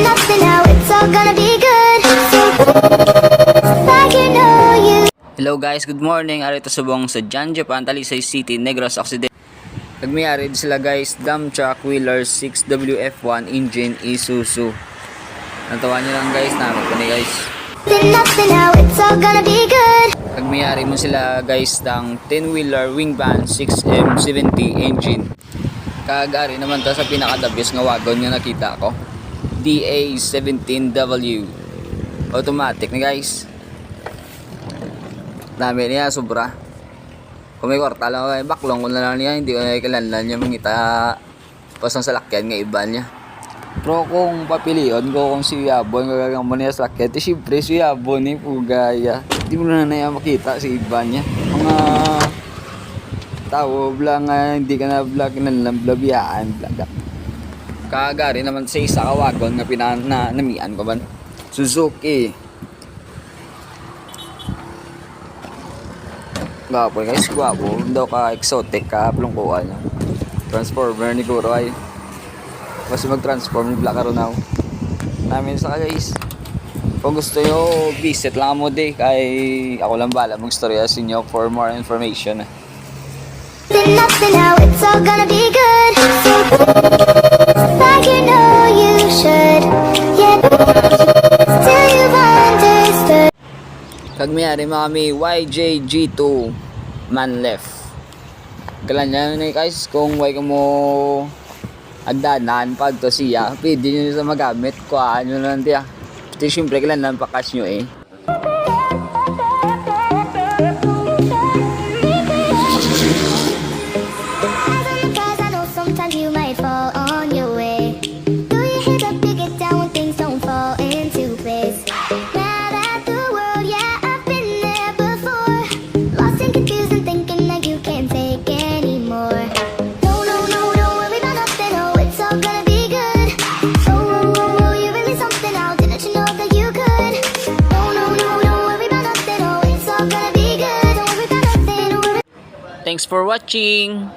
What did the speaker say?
nothing now, it's all gonna be good. So, like you know you. Hello guys, good morning. Arito subong sa Jan, Japan, Talisay City, Negros Occidente. Nagmayari sila guys, dump truck wheeler 6WF1 engine Isuzu. Natawa nyo lang guys, namin ko ni guys. Nothing now, it's all gonna be good. Nagmayari mo sila guys ng 10-wheeler wingban 6M70 engine. Kagari naman to sa pinakadabis nga wagon nga nakita ko. DA17W. Automatic na guys. Dami niya, sobra. Kung may kwarta lang, baklong ko na lang niya. Hindi ko na ikilanlan niya mangita pasang salakyan nga iba niya. Pero kung papilion ko kung si Yabon gagagang mo niya salakyan, di syempre si Yabon ni Pugaya. Hindi mo na niya makita si iba niya. Mga tao blang hindi ka na vlog kinanlan blabiyaan vlog. Kagari naman sa isa kawagon nga pinanamian ko man. Suzuki. Gwapo guys, gwapo. Daw ka exotic ka, plungkuan niya. Transformer ni Guro ay. Kasi mag-transform ni Black Aronaw. Namin sa guys. Kung gusto nyo, visit lang mo di. Kay ako lang bala mag-storya sa inyo for more information. Nothing now, it's all gonna be good. So, like you know you should. Yeah, till you've understood. Kagmayari mga YJG2 man left. Kalan niya na guys, kung way ka mo agdanan pag to siya, pwede nyo sa magamit, kuhaan nyo lang tiya. Kasi syempre kailan lang pakas nyo eh. Cause I know sometimes you might fall on your way. Do your head up to get down when things don't fall into place. Mad at the world, yeah, I've been there before. Lost and confused and thinking that you can't take anymore. No, no, no, don't worry about nothing, oh, it's all gonna be good. Oh, oh, oh, you're really something now, didn't you know that you could? No, no, no, don't worry about nothing, oh, it's all gonna be good. Don't worry about nothing, don't worry. Thanks for watching!